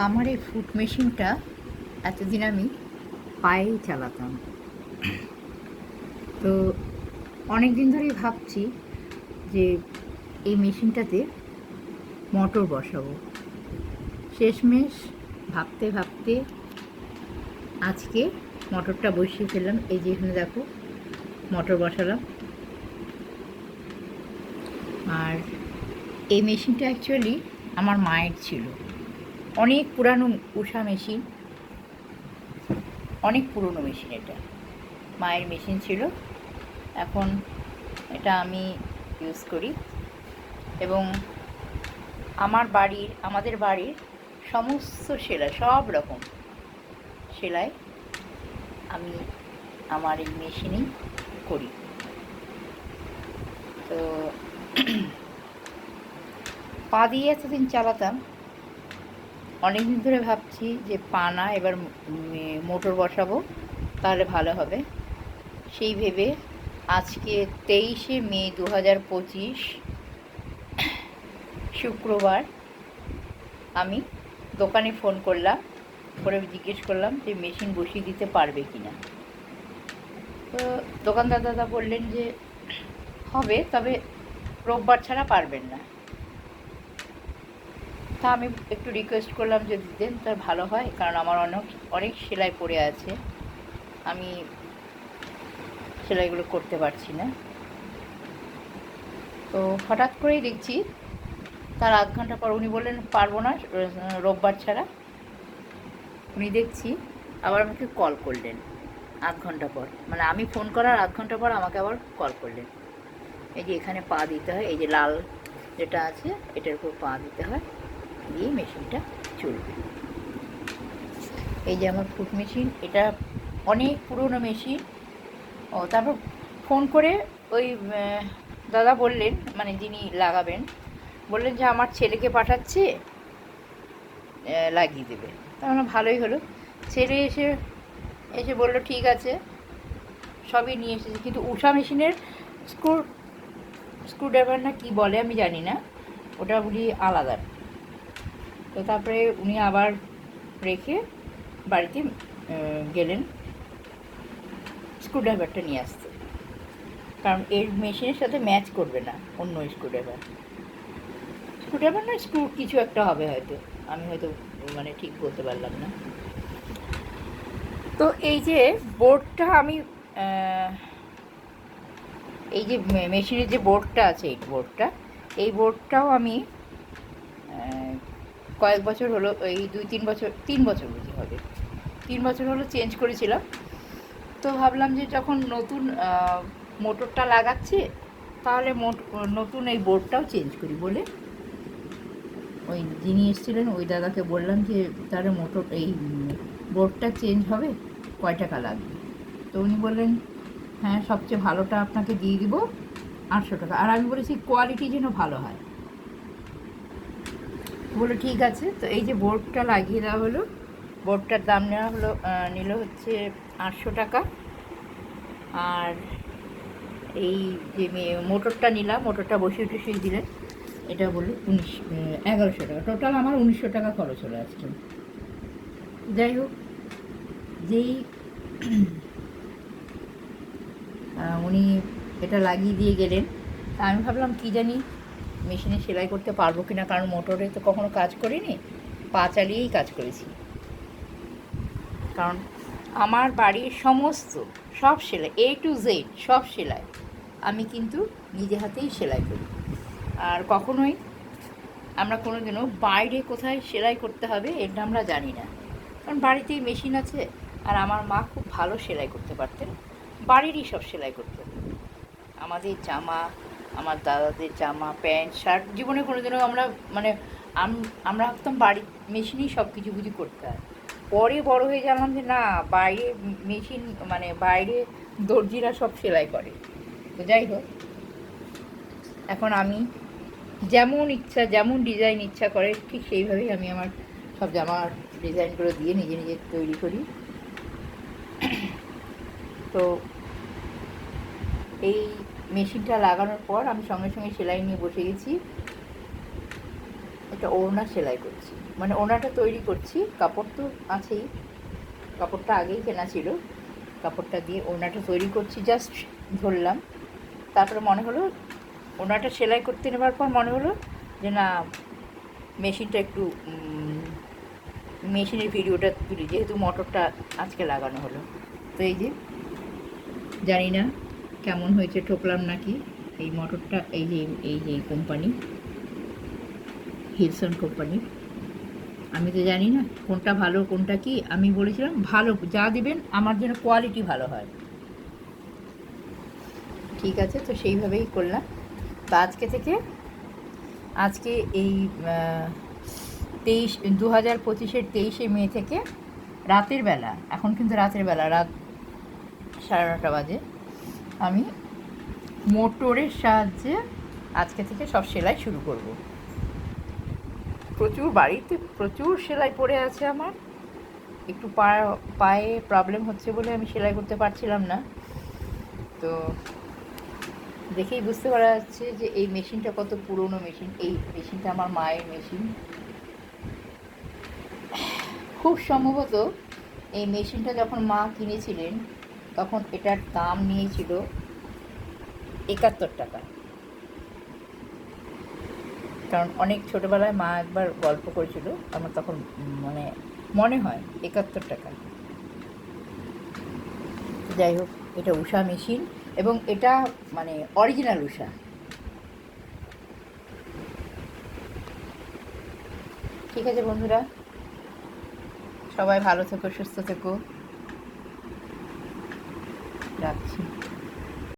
আমার এই ফুট মেশিনটা এতদিন আমি পায়েই চালাতাম। তো অনেক দিন ধরেই ভাবছি যে এই মেশিনটাতে মোটর বসাবো। শেষমেশ ভাবতে ভাবতে আজকে মোটরটা বসিয়ে ফেললাম। এই যে এখানে দেখো মোটর বসালাম। আর এই মেশিনটা অ্যাকচুয়ালি আমার মায়ের ছিল, অনেক পুরানো উষা মেশিন, অনেক পুরনো মেশিন। এটা মায়ের মেশিন ছিল, এখন এটা আমি ইউজ করি। এবং আমাদের বাড়ির সমস্ত সেলাই, সব রকম সেলাই আমি আমার এই মেশিনেই করি। তো পা দিয়ে এতদিন চালাতাম, অনেক দিন ধরে ভাবছি যে পা না, এবার মোটর বসাবো, তাহলে ভালো হবে। সেই ভেবে আজকে 23শে মে 2025 শুক্রবার আমি দোকানে ফোন করলাম, করে জিজ্ঞেস করলাম যে মেশিন বসিয়ে দিতে পারবে কি না। তো দোকানদার দাদা বললেন যে হবে, তবে রোববার ছাড়া পারবেন না। তা আমি একটু রিকোয়েস্ট করলাম যদি দেন তার ভালো হয়, কারণ আমার অনেক অনেক সেলাই পড়ে আছে, আমি সেলাইগুলো করতে পারছি না। তো হঠাৎ করেই দেখছি তার আধ ঘন্টা পর উনি বললেন পারবো না রোববার ছাড়া। উনি দেখছি আবার আমাকে কল করলেন আধ ঘন্টা পর, মানে আমি ফোন করার আধ ঘন্টা পর আমাকে আবার কল করলেন। এই যে এখানে পা দিতে হয়, এই যে লাল যেটা আছে এটার উপর পা দিতে হয়, দিয়ে মেশিনটা চলবে। এই যে আমার ফুট মেশিন, এটা অনেক পুরনো মেশিন। ও তারপর ফোন করে ওই দাদা বললেন, মানে যিনি লাগাবেন, বললেন যে আমার ছেলেকে পাঠাচ্ছি, লাগিয়ে দেবে। তার ভালোই হলো। ছেলে এসে এসে বললো ঠিক আছে, সবই নিয়ে এসেছে, কিন্তু উষা মেশিনের স্ক্রু স্ক্রুড্রাইভার না কি বলে আমি জানি না, ওটা বলি আলাদা। তো তারপরে উনি আবার রেখে বাড়িতে গেলেন স্ক্রুড্রাইভারটা নিয়ে আসতে, কারণ এর মেশিনের সাথে ম্যাচ করবে না অন্য স্ক্রুড্রাইভার। স্ক্রুড্রাইভার না স্ক্রু কিছু একটা হবে হয়তো, আমি হয়তো মানে ঠিক বলতে পারলাম না। তো এই যে বোর্ডটা আমি এই যে মেশিনের যে বোর্ডটা আছে, এই বোর্ডটাও আমি কয়েক বছর হলো, এই 3 বছর বুঝি হবে, 3 বছর হলো চেঞ্জ করেছিলাম। তো ভাবলাম যে যখন নতুন মোটরটা লাগাচ্ছি, তাহলে নতুন এই বোর্ডটাও চেঞ্জ করি বলে ওই যিনি এসেছিলেন ওই দাদাকে বললাম যে তাহলে এই বোর্ডটা চেঞ্জ হবে, কয় টাকা লাগবে। তো উনি বললেন হ্যাঁ, সবচেয়ে ভালোটা আপনাকে দিয়ে দিব 800 টাকা। আর আমি বলেছি কোয়ালিটি যেন ভালো হয়। বলে ঠিক আছে। তো এই যে বোর্ডটা লাগিয়ে দেওয়া হলো, বোর্ডটার দাম নিল হচ্ছে 800 টাকা। আর এই যে মোটরটা নিলাম, মোটরটা বসিয়ে টসিয়ে দিলেন, এটা বললো 1100 টাকা। টোটাল আমার 1900 টাকা খরচ হলো আজকে। যাই হোক, যেই উনি এটা লাগিয়ে দিয়ে গেলেন, তা আমি ভাবলাম কী জানি মেশিনে সেলাই করতে পারবো কি না, কারণ মোটরে তো কখনো কাজ করিনি, পা চালিয়েই কাজ করেছি। কারণ আমার বাড়ির সমস্ত সব সেলাই A to Z সব সেলাই আমি কিন্তু নিজে হাতেই সেলাই করি। আর কখনোই আমরা কোনোদিনও বাইরে কোথায় সেলাই করতে হবে এটা আমরা জানি না, কারণ বাড়িতেই মেশিন আছে। আর আমার মা খুব ভালো সেলাই করতে পারতেন, বাড়িরই সব সেলাই করতেন। আমাদের জামা, আমার দাদাদের জামা, প্যান্ট, শার্ট জীবনে কোনোদিনও আমরা মানে আমরা ভাবতাম বাড়ির মেশিনেই সব কিছু বুঝি করতে হয়। পরে বড় হয়ে জানলাম যে না, বাইরে মেশিন, মানে বাইরে দর্জিরা সব সেলাই করে। তো যাই হোক, এখন আমি যেমন ইচ্ছা, যেমন ডিজাইন ইচ্ছা করে ঠিক সেইভাবেই আমি আমার সব জামার ডিজাইনগুলো দিয়ে নিজে নিজে তৈরি করি। তো এই মেশিনটা লাগানোর পর আমি সঙ্গে সঙ্গে সেলাই নিয়ে বসে গেছি। এটা ওড়না সেলাই করছি, মানে ওড়নাটা তৈরি করছি, কাপড় তো আছেই, কাপড়টা আগেই কেনা ছিল, কাপড়টা দিয়ে ওড়নাটা তৈরি করছি, জাস্ট ধরলাম। তারপরে মনে হলো ওড়নাটা সেলাই করতে নেবার পর মনে হলো যে না, মেশিনটা একটু মেশিনের ভিডিওটা তুলি, যেহেতু মোটরটা আজকে লাগানো হলো। তো এই যে, জানি না কেমন হয়েছে, ঠকলাম নাকি। এই মোটরটা এই যে কোম্পানি, হিলসন কোম্পানি, আমি তো জানি না কোনটা ভালো কোনটা কি। আমি বলেছিলাম ভালো যা দিবেন আমার যেন কোয়ালিটি ভালো হয়। ঠিক আছে, তো সেইভাবেই করলাম। তো আজকে এই 2025-এর 23শে মে থেকে রাতের বেলা, এখন কিন্তু রাতের বেলা, রাত 9:30 বাজে, আমি মোটরের সাহায্যে আজকে থেকে সব সেলাই শুরু করব। বাড়িতে প্রচুর সেলাই পড়ে আছে আমার, একটু পায়ে প্রবলেম হচ্ছে বলে আমি সেলাই করতে পারছিলাম না। তো দেখেই বুঝতে পারা যাচ্ছে যে এই মেশিনটা কত পুরনো মেশিন। এই মেশিনটা আমার মায়ের মেশিন। খুব সম্ভবত এই মেশিনটা যখন মা কিনেছিলেন তখন এটার দাম নিয়েছিল 71 টাকা। কারণ অনেক ছোটোবেলায় মা একবার গল্প করেছিল, আমার তখন মানে মনে হয় 71 টাকা। যাই হোক, এটা ঊষা মেশিন এবং এটা মানে অরিজিনাল ঊষা। ঠিক আছে বন্ধুরা, সবাই ভালো থেকো, সুস্থ থেকো, রাখছি।